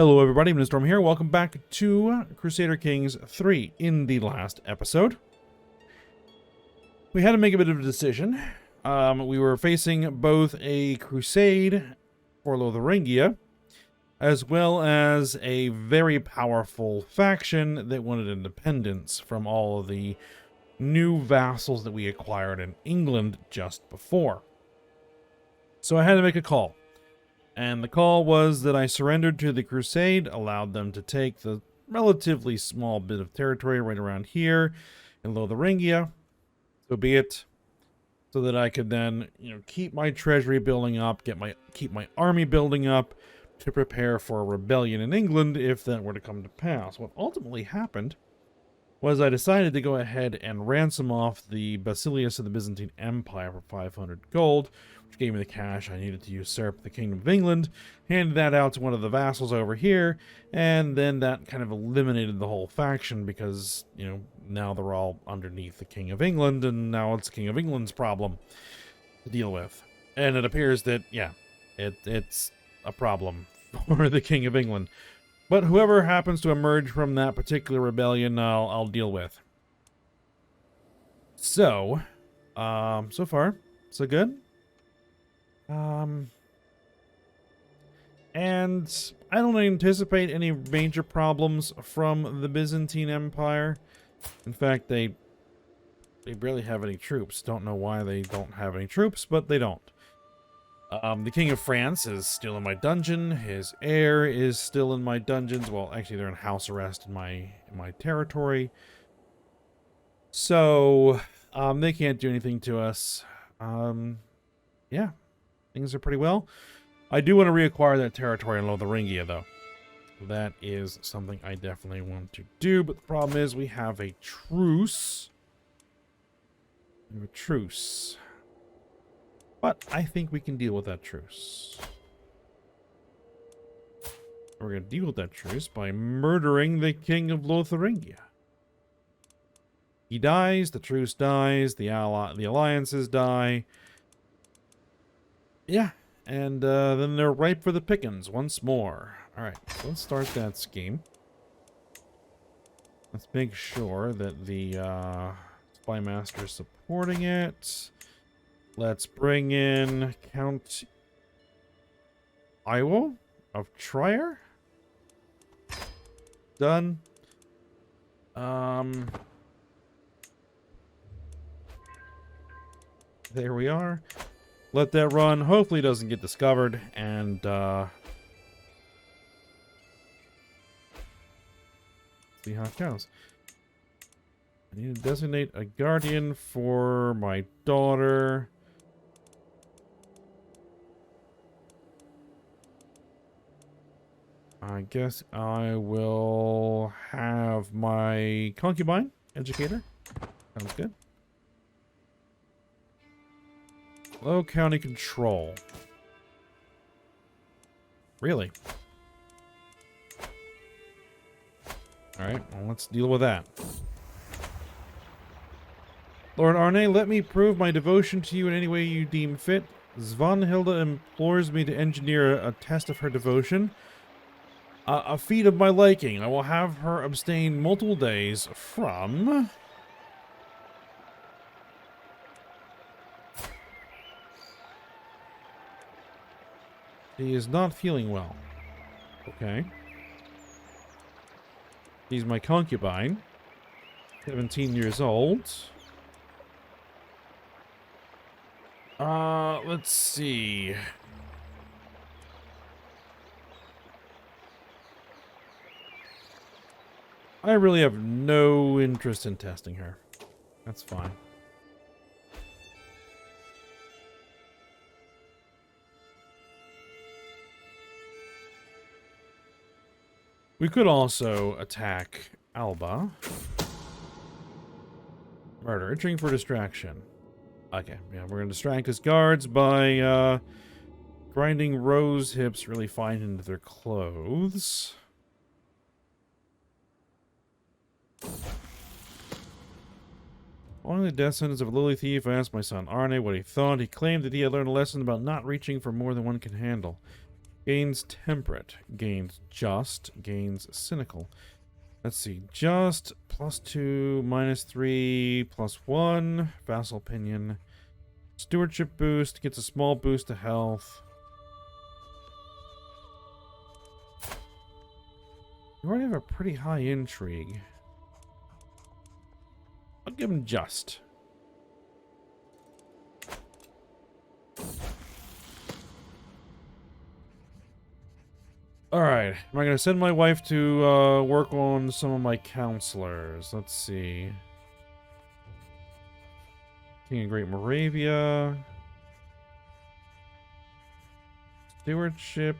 Hello everybody, Storm here. Welcome back to Crusader Kings 3. In the last episode, we had to make a bit of a decision. We were facing both a crusade for Lotharingia, as well as a very powerful faction that wanted independence from all of the new vassals that we acquired in England just before. So I had to make a call. And the call was that I surrendered to the Crusade, allowed them to take the relatively small bit of territory right around here in Lotharingia, so be it, so that I could then, keep my treasury building up, keep my army building up to prepare for a rebellion in England if that were to come to pass. What ultimately happened was I decided to go ahead and ransom off the Basileus of the Byzantine Empire for 500 gold, which gave me the cash I needed to usurp the Kingdom of England, handed that out to one of the vassals over here, and then that kind of eliminated the whole faction because, now they're all underneath the King of England, and now it's King of England's problem to deal with. And it appears that, it's a problem for the King of England. But whoever happens to emerge from that particular rebellion, I'll deal with. So, so far, so good. And I don't anticipate any major problems from the Byzantine Empire. In fact, they barely have any troops. Don't know why they don't have any troops, but they don't. The King of France is still in my dungeon. His heir is still in my dungeons. Well, actually, they're in house arrest in my territory. So, they can't do anything to us. Yeah, things are pretty well. I do want to reacquire that territory in Lotharingia, though. That is something I definitely want to do, but the problem is we have a truce. We have a truce. But I think we can deal with that truce. We're going to deal with that truce by murdering the King of Lotharingia. He dies, the truce dies, the alliances die. Yeah, and then they're ripe for the pickings once more. Alright, so let's start that scheme. Let's make sure that the Spy Master is supporting it. Let's bring in Count Iwo of Trier. Done. There we are. Let that run. Hopefully it doesn't get discovered. And, see how it goes. I need to designate a guardian for my daughter. I guess I will have my concubine educator. Sounds good. Low county control. Really? Alright, well, let's deal with that. Lord Arne, let me prove my devotion to you in any way you deem fit. Svanhilda implores me to engineer a test of her devotion. A feat of my liking. I will have her abstain multiple days from... She is not feeling well. Okay. She's my concubine. 17 years old. Let's see. I really have no interest in testing her. That's fine. We could also attack Alba. Murder. Entering for distraction. Okay, yeah, we're going to distract his guards by grinding rose hips really fine into their clothes. Following the death sentence of a lily thief, I asked my son Arne what he thought. He claimed that he had learned a lesson about not reaching for more than one can handle. Gains temperate. Gains just. Gains cynical. Let's see. Just, +2, -3, +1. Vassal opinion. Stewardship boost. Gets a small boost to health. You already have a pretty high intrigue. I'll give him just. Alright, am I going to send my wife to work on some of my counselors? Let's see. King of Great Moravia. Stewardship.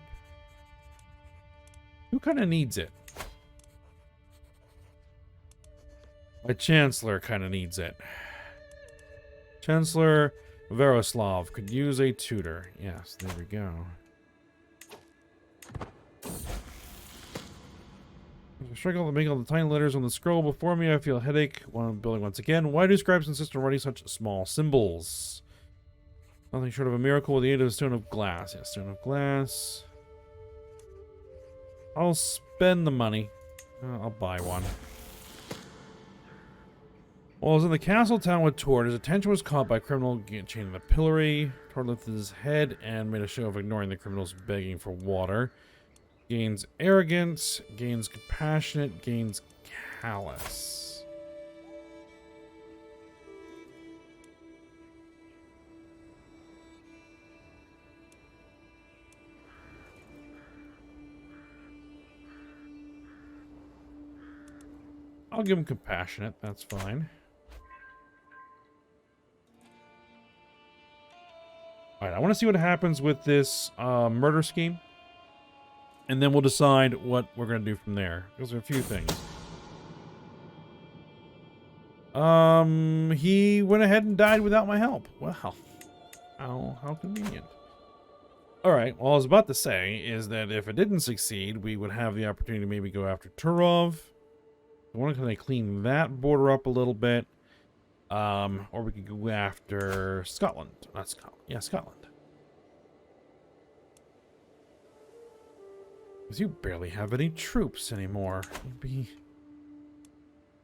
Who kind of needs it? My Chancellor kind of needs it. Chancellor Veroslav could use a tutor. Yes, there we go. I struggle to make all the tiny letters on the scroll before me. I feel a headache while I'm building once again. Why do scribes insist on writing such small symbols? Nothing short of a miracle with the aid of a stone of glass. Yeah, stone of glass. I'll spend the money. I'll buy one. While I was in the castle town with Tord, his attention was caught by a criminal chained in the pillory. Tord lifted his head and made a show of ignoring the criminals begging for water. Gains arrogance, gains compassionate, gains callous. I'll give him compassionate, that's fine. Alright, I want to see what happens with this murder scheme. And then we'll decide what we're going to do from there. Because there are a few things. He went ahead and died without my help. Wow. How convenient. Alright, well, I was about to say is that if it didn't succeed, we would have the opportunity to maybe go after Turov. I want to kind of clean that border up a little bit. Or we could go after Scotland. Not Scotland. Yeah, Scotland. Because you barely have any troops anymore. It'd be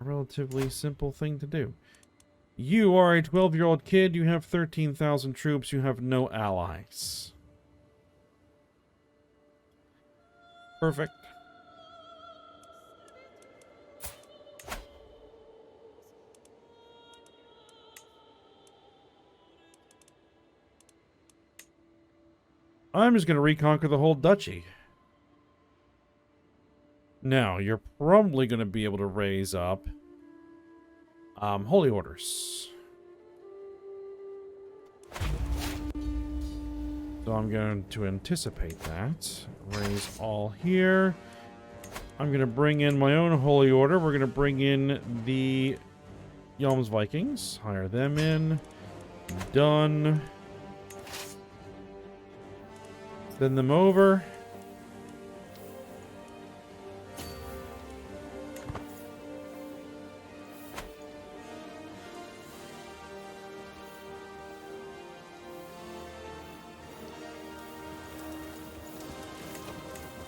a relatively simple thing to do. You are a 12-year-old kid. You have 13,000 troops. You have no allies. Perfect. I'm just going to reconquer the whole duchy. Now, you're probably going to be able to raise up holy orders. So I'm going to anticipate that. Raise all here. I'm going to bring in my own holy order. We're going to bring in the Yalm's Vikings. Hire them in. Done. Send them over.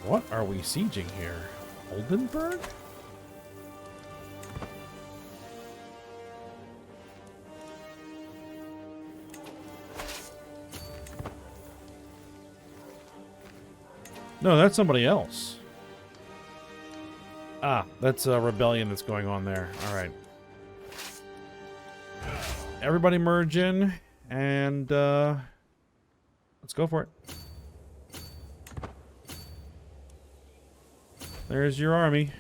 What are we sieging here? Oldenburg? No, that's somebody else. Ah, that's a rebellion that's going on there. Alright. Everybody merge in, and let's go for it. There's your army.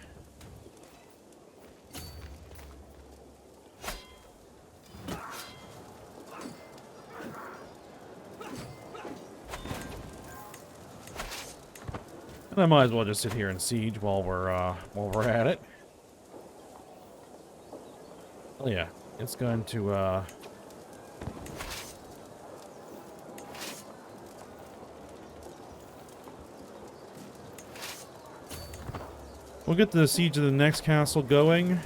And I might as well just sit here and siege while we're at it. Oh yeah, it's going to we'll get the siege of the next castle going.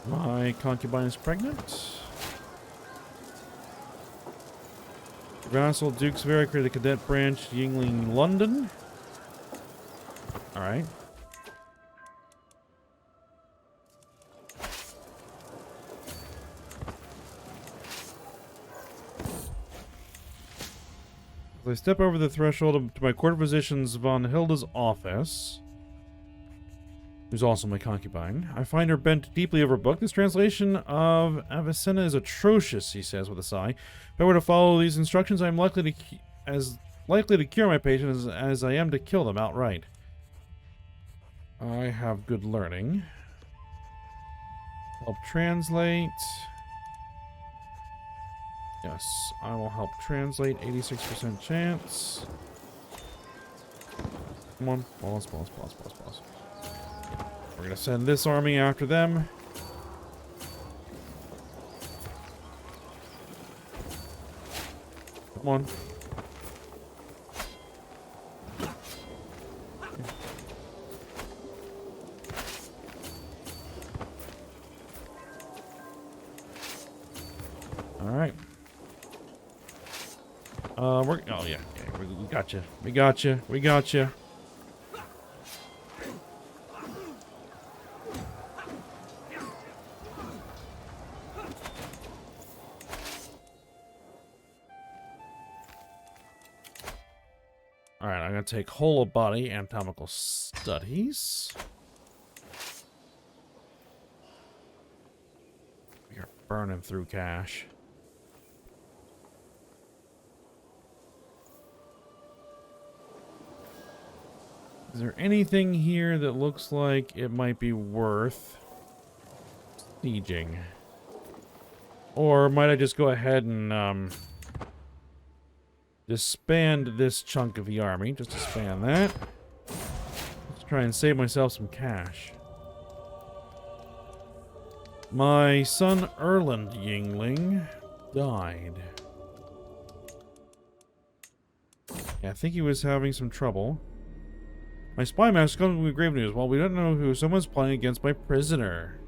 My concubine is pregnant. Vassal, Duke's Very, create a cadet branch, Yingling, London. Alright. As I step over the threshold to my court physician's von Hilda's office, who's also my concubine, I find her bent deeply over a book. This translation of Avicenna is atrocious, he says with a sigh. If I were to follow these instructions, I am likely to cure my patients as I am to kill them outright. I have good learning. Help translate. Yes, I will help translate. 86% chance. Come on. Pause. We're going to send this army after them. Come on. Alright. Oh yeah, we got you. We got you. We got you. Alright, I'm going to take whole of body anatomical studies. We are burning through cash. Is there anything here that looks like it might be worth sieging? Or might I just go ahead and disband this chunk of the army? Just disband that. Let's try and save myself some cash. My son Erland Yingling died. Yeah, I think he was having some trouble. My spy master comes with grave news. Well, we don't know who. Someone's plotting against my prisoner.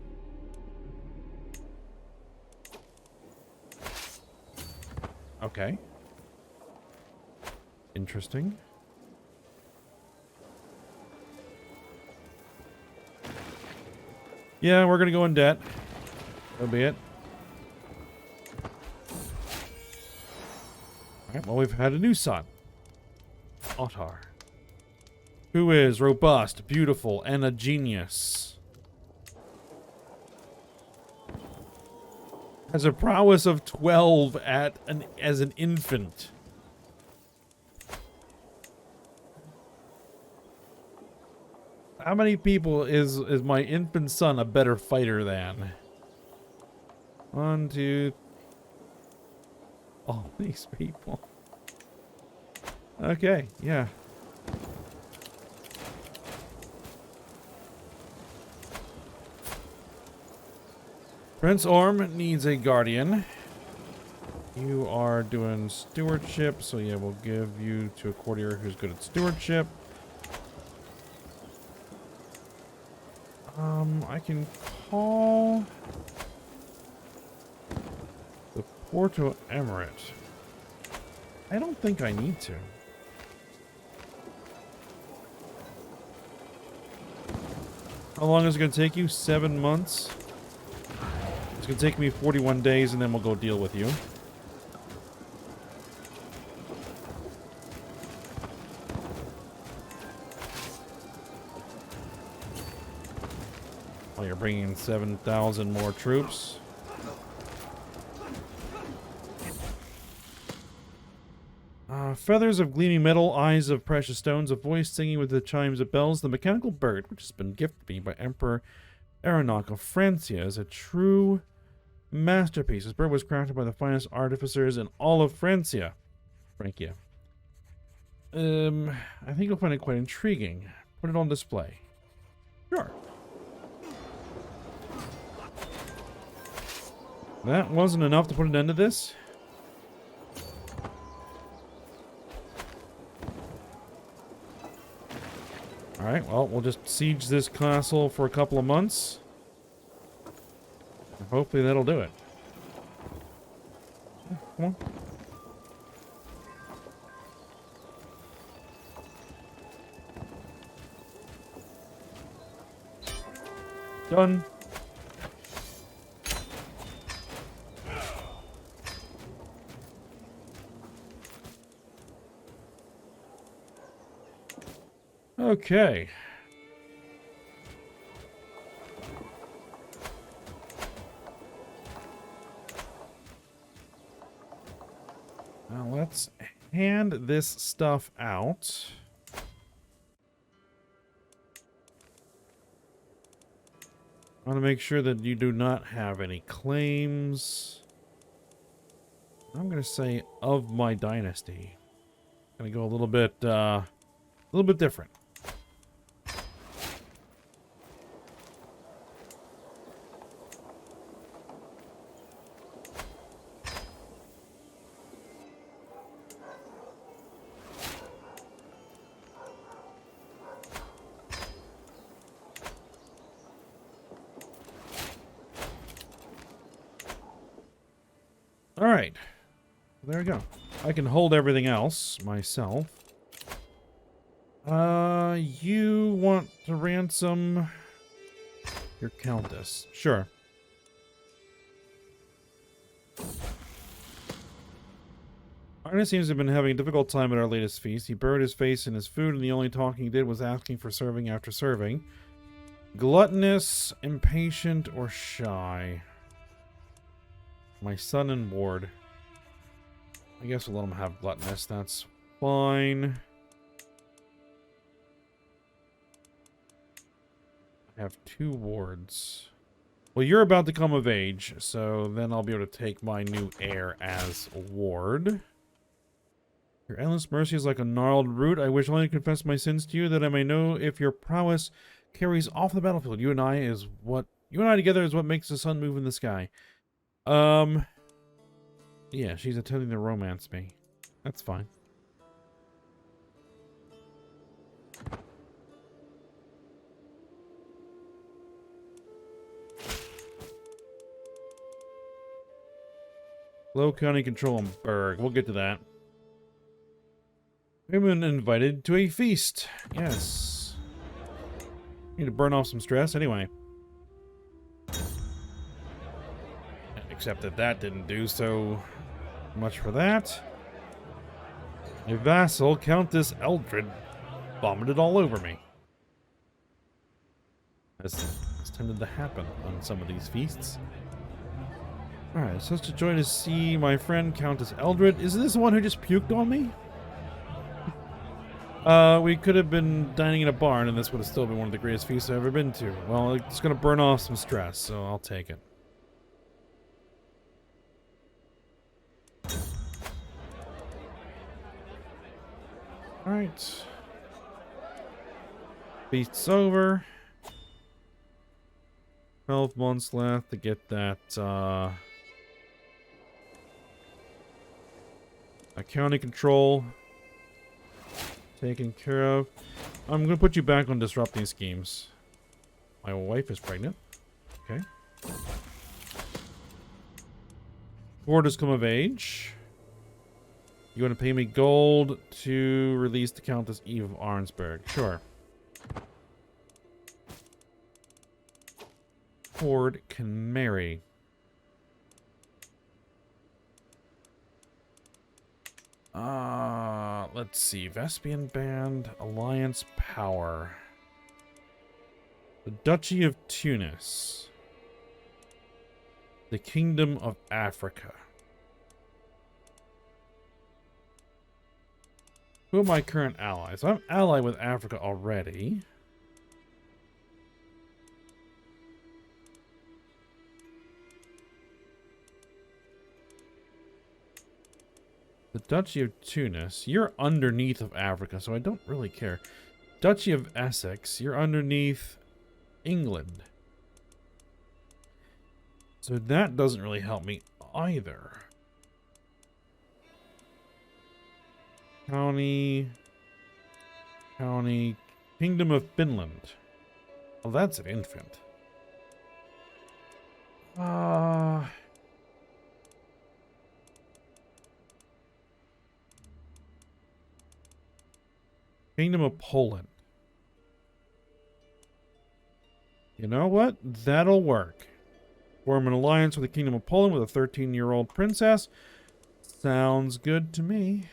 Okay. Interesting. Yeah, we're gonna go in debt. So be it. Alright, well, we've had a new son. Ottar. Who is robust, beautiful, and a genius. Has a prowess of 12 as an infant. How many people is my infant son a better fighter than? 1, 2... all these people. Okay, yeah. Prince Orm needs a guardian. You are doing stewardship, so yeah, we'll give you to a courtier who's good at stewardship. I can call the Porto Emirate. I don't think I need to. How long is it going to take you? 7 months? It's going to take me 41 days, and then we'll go deal with you. Oh, you're bringing in 7,000 more troops. Feathers of gleaming metal, eyes of precious stones, a voice singing with the chimes of bells. The mechanical bird, which has been gifted me by Emperor Aronach of Francia, is a true masterpiece. This bird was crafted by the finest artificers in all of Francia. I think you'll find it quite intriguing. Put it on display. Sure. That wasn't enough to put an end to this. Alright, well, we'll just siege this castle for a couple of months. And hopefully that'll do it. Come on. Done. Okay. Now let's hand this stuff out. I want to make sure that you do not have any claims. I'm going to say of my dynasty. Going to go a little bit different. All right. There we go. I can hold everything else myself. You want to ransom your countess? Sure. Arne seems to have been having a difficult time at our latest feast. He buried his face in his food, and the only talking he did was asking for serving after serving. Gluttonous, impatient, or shy? My son and ward. I guess we'll let him have gluttonous. That's fine. I have 2 wards. Well, you're about to come of age, so then I'll be able to take my new heir as ward. Your endless mercy is like a gnarled root. I wish only to confess my sins to you, that I may know if your prowess carries off the battlefield. You and I together is what makes the sun move in the sky. Yeah, she's attempting to romance me. That's fine. Low county control on Berg. We'll get to that. We've been invited to a feast. Yes. Need to burn off some stress anyway. Except that didn't do so much for that. My vassal, Countess Eldred, vomited all over me. As tended to happen on some of these feasts. Alright, so to join to see my friend Countess Eldred. Is this the one who just puked on me? We could have been dining in a barn, and this would have still been one of the greatest feasts I've ever been to. Well, it's going to burn off some stress, so I'll take it. Alright. Feast's over. 12 months left to get that, county control taken care of. I'm going to put you back on disrupting schemes. My wife is pregnant. Okay. Ward has come of age. You want to pay me gold to release the Countess Eve of Arnsberg? Sure. Ward can marry. Let's see. Vespian Band, Alliance Power. The Duchy of Tunis. The Kingdom of Africa. Who are my current allies? I'm allied with Africa already. The Duchy of Tunis. You're underneath of Africa, so I don't really care. Duchy of Essex. You're underneath England. So that doesn't really help me either. County. Kingdom of Finland. Well, that's an infant. Kingdom of Poland. You know what? That'll work. Form an alliance with the Kingdom of Poland with a 13-year-old princess. Sounds good to me.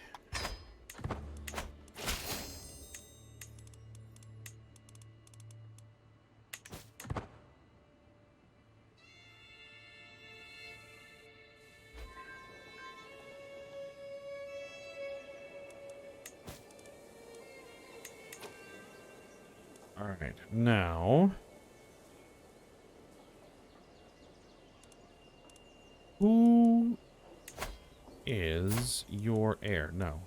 Alright, now... who is your heir? No.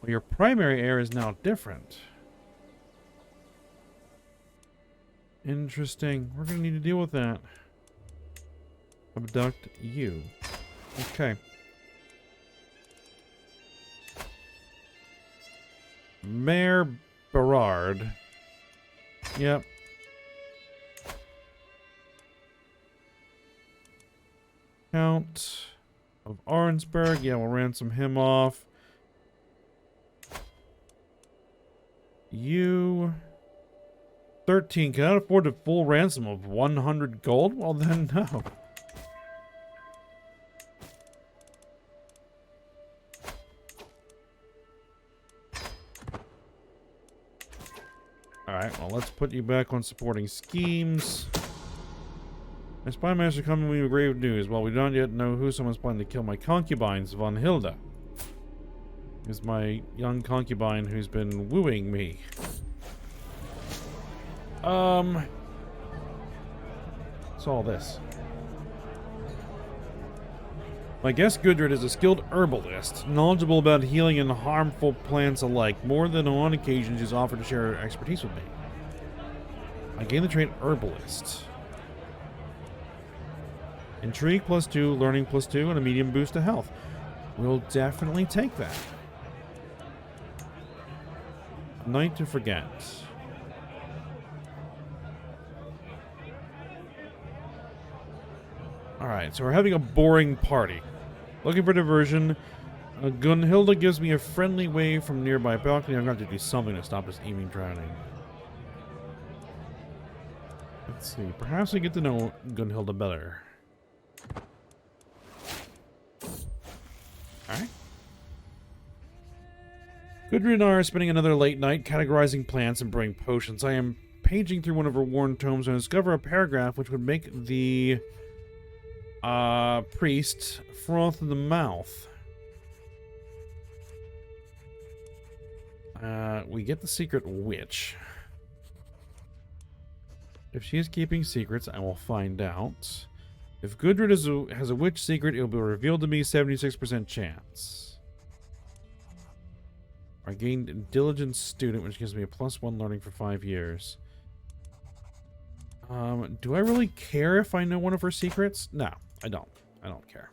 Well, your primary heir is now different. Interesting. We're going to need to deal with that. Abduct you. Okay. Mayor Berard. Yep. Count of Arnsberg. Yeah, we'll ransom him off. You... 13. Can I afford a full ransom of 100 gold? Well, then, no. Alright, well, let's put you back on supporting schemes. My spy master coming with grave news. Well, we don't yet know who someone's planning to kill my concubines, von Hilda. Is my young concubine who's been wooing me. What's all this? My guest Gudrid is a skilled herbalist, knowledgeable about healing and harmful plants alike. More than on occasion, she's offered to share her expertise with me. I gain the trait herbalist. Intrigue +2, learning +2, and a medium boost to health. We'll definitely take that. Night to forget. Alright, so we're having a boring party. Looking for diversion. Gunhilda gives me a friendly wave from nearby balcony. I'm going to have to do something to stop this evening drowning. Let's see. Perhaps we get to know Gunhilda better. Alright. Gudrid and I are spending another late night categorizing plants and brewing potions. I am paging through one of her worn tomes and discover a paragraph which would make the priest froth in the mouth. We get the secret witch. If she is keeping secrets, I will find out. If Gudrid has a witch secret, it will be revealed to me. 76% chance. I gained Diligent Student, which gives me a +1 learning for 5 years. Do I really care if I know one of her secrets? No, I don't. I don't care.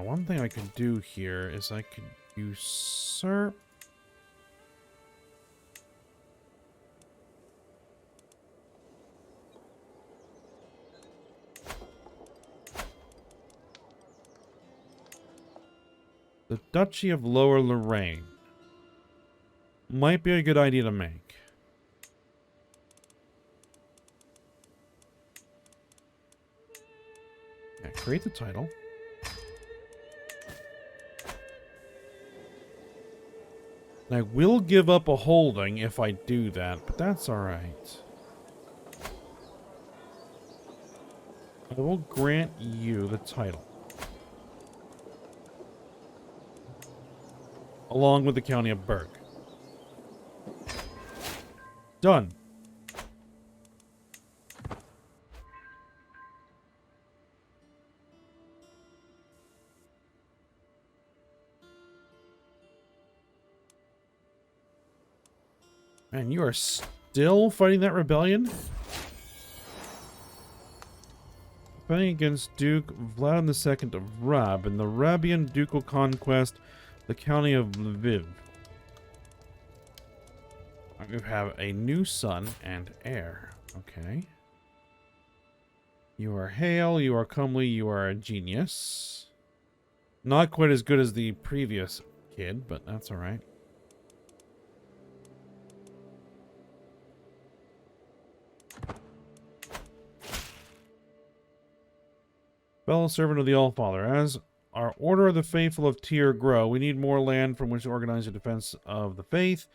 One thing I could do here is I could usurp. The Duchy of Lower Lorraine. Might be a good idea to make. Yeah, create the title. And I will give up a holding if I do that, but that's alright. I will grant you the title. Along with the County of Berg. Done. Man, you are still fighting that rebellion? Fighting against Duke Vlad II of Rab in the Rabian ducal conquest, the county of Lviv. We have a new son and heir. Okay. You are hale, you are comely, you are a genius. Not quite as good as the previous kid, but that's alright. Fellow servant of the All-Father, as our Order of the Faithful of Tyr grow, we need more land from which to organize the defense of the faith.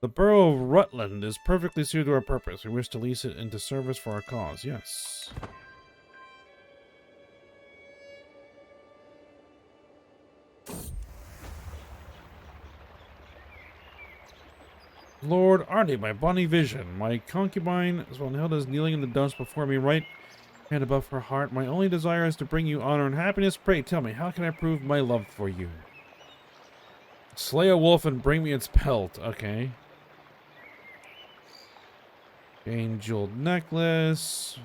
The borough of Rutland is perfectly suited to our purpose. We wish to lease it into service for our cause. Yes. Lord Arnie, my bonny vision. My concubine, Svanhilda, is kneeling in the dust before me, right hand above her heart. My only desire is to bring you honor and happiness. Pray tell me, how can I prove my love for you? Slay a wolf and bring me its pelt. Okay. Gain jeweled necklace.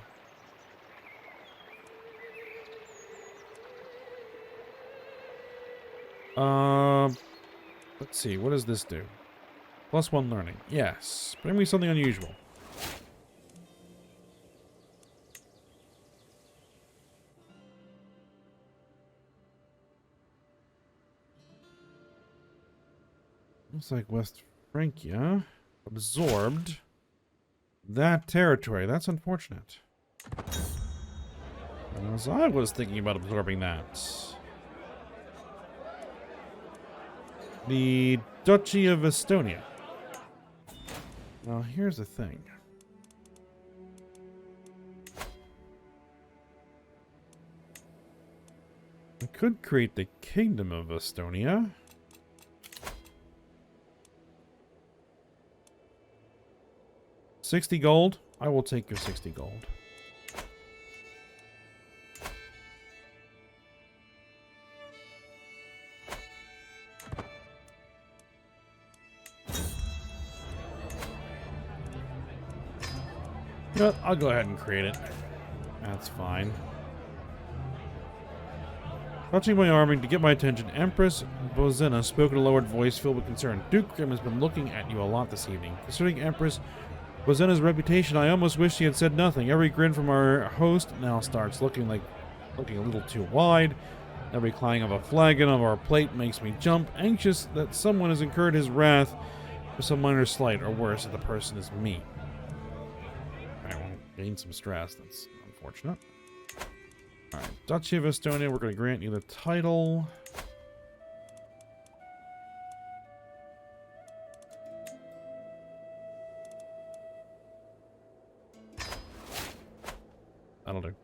Let's see. What does this do? +1 learning. Yes. Bring me something unusual. Looks like West Francia absorbed that territory. That's unfortunate. As I was thinking about absorbing that. The Duchy of Estonia. Now, here's the thing. I could create the Kingdom of Estonia. $60 gold? I will take your 60 gold. But I'll go ahead and create it. That's fine. Touching my arming to get my attention, Empress Bozena spoke in a lowered voice filled with concern. Duke Grim has been looking at you a lot this evening. Concerning Empress Bozena's reputation, I almost wish she had said nothing. Every grin from our host now starts looking a little too wide. Every clang of a flagon of our plate makes me jump, anxious that someone has incurred his wrath for some minor slight, or worse, that the person is me. I will gain some stress. That's unfortunate. Alright, Duchy of Estonia, we're going to grant you the title. That'll do.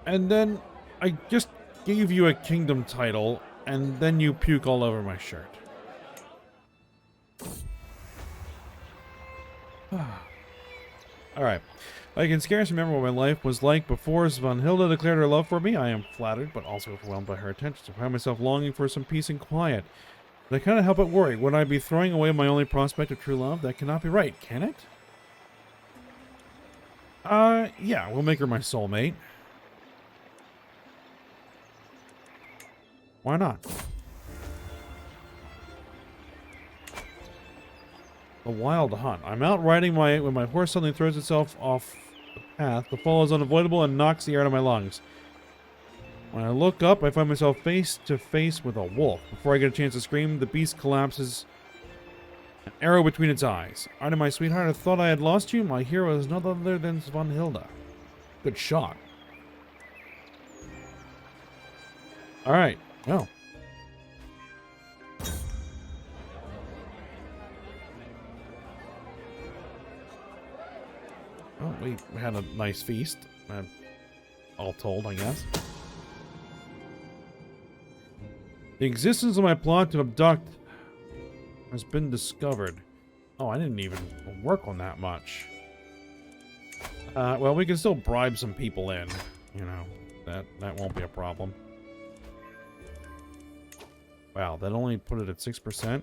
And then I just gave you a kingdom title, and then you puke all over my shirt. Alright. I can scarce remember what my life was like before Svanhilda declared her love for me. I am flattered, but also overwhelmed by her attentions. I find myself longing for some peace and quiet. But I cannot help but worry. Would I be throwing away my only prospect of true love? That cannot be right, can it? Yeah, we'll make her my soulmate. Why not? The wild hunt. I'm out riding when my horse suddenly throws itself off the path. The fall is unavoidable and knocks the air out of my lungs. When I look up, I find myself face to face with a wolf. Before I get a chance to scream, the beast collapses, an arrow between its eyes. Arnie, my sweetheart, I thought I had lost you. My hero is none other than Svanhilda. Good shot. Alright, well. Oh, we had a nice feast. All told, I guess. The existence of my plot to abduct has been discovered. Oh, I didn't even work on that much. Well, we can still bribe some people in. You know, that won't be a problem. Wow, that only put it at 6%.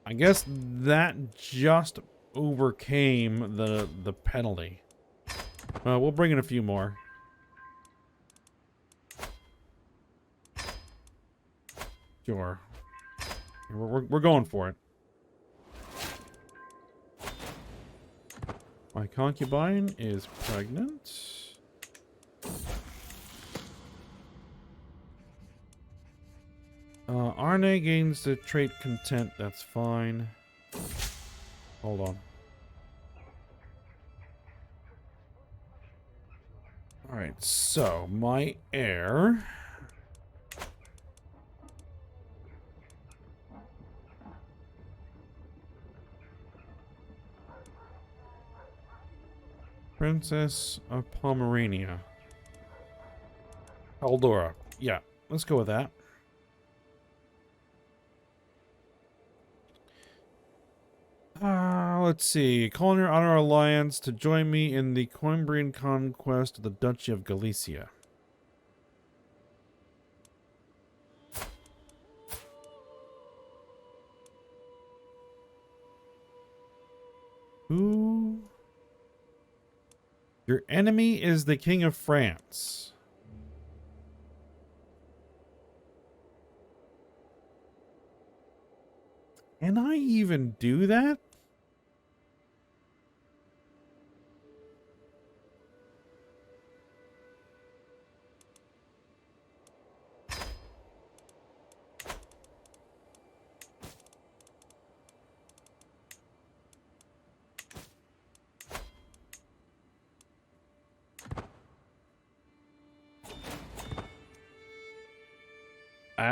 I guess that just overcame the penalty. We'll bring in a few more. Sure. We're going for it. My concubine is pregnant. Arne gains the trait content. That's fine. Hold on. Alright, so my heir. Princess of Pomerania. Eldora. Yeah, let's go with that. Let's see. Calling her on our alliance to join me in the Coimbrian conquest of the Duchy of Galicia. Who? Your enemy is the King of France. Can I even do that?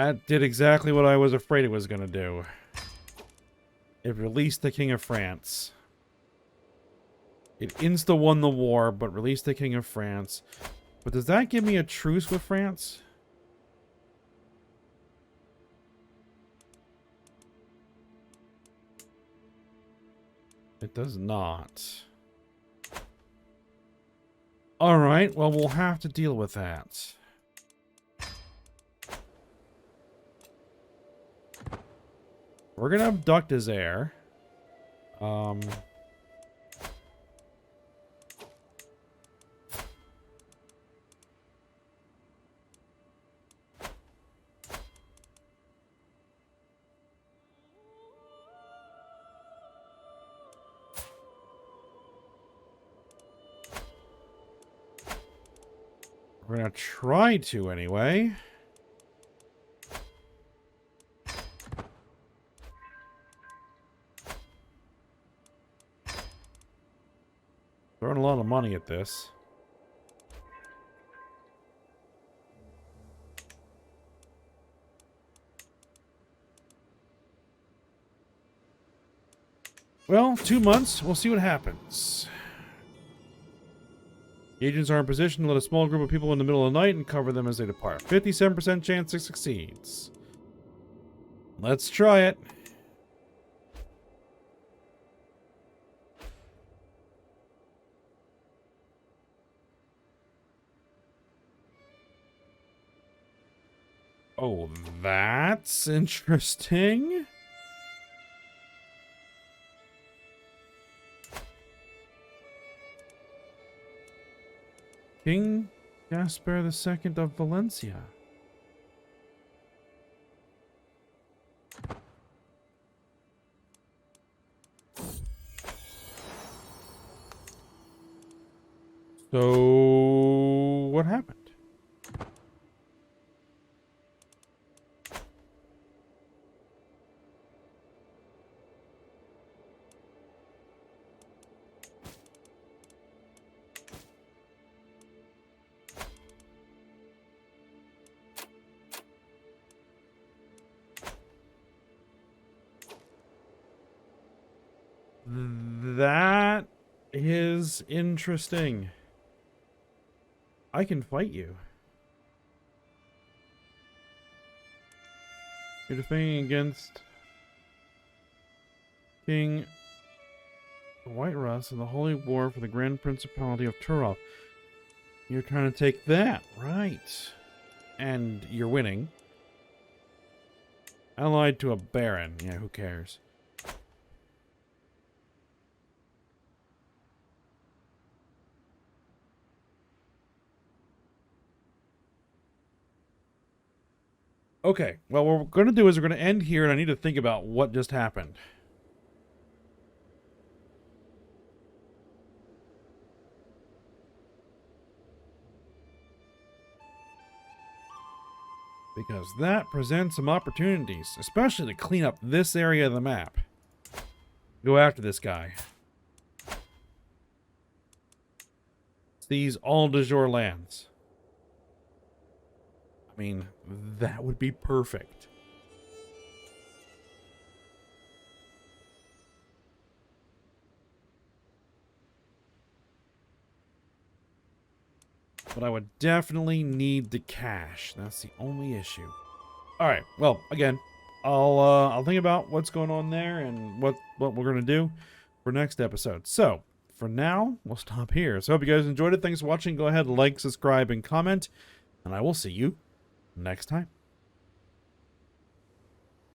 That did exactly what I was afraid it was going to do. It released the King of France. It insta-won the war, but released the King of France. But does that give me a truce with France? It does not. Alright, well, we'll have to deal with that. We're gonna abduct his heir. We're gonna try to anyway. Throwing a lot of money at this. Well, 2 months. We'll see what happens. The agents are in position to let a small group of people in the middle of the night and cover them as they depart. 57% chance it succeeds. Let's try it. Oh, that's interesting. King Gaspar II of Valencia. So, what happened? That is interesting. I can fight you. You're defending against King White Russ in the Holy War for the Grand Principality of Turov. You're trying to take that, right? And you're winning. Allied to a baron. Yeah, who cares? Okay, well, what we're going to do is we're going to end here, and I need to think about what just happened. Because that presents some opportunities, especially to clean up this area of the map. Go after this guy. These all de jure lands. I mean, that would be perfect. But I would definitely need the cash. That's the only issue. All right. Well, again, I'll think about what's going on there and what we're gonna do for next episode. So for now, we'll stop here. So I hope you guys enjoyed it. Thanks for watching. Go ahead, like, subscribe, and comment, and I will see you next time.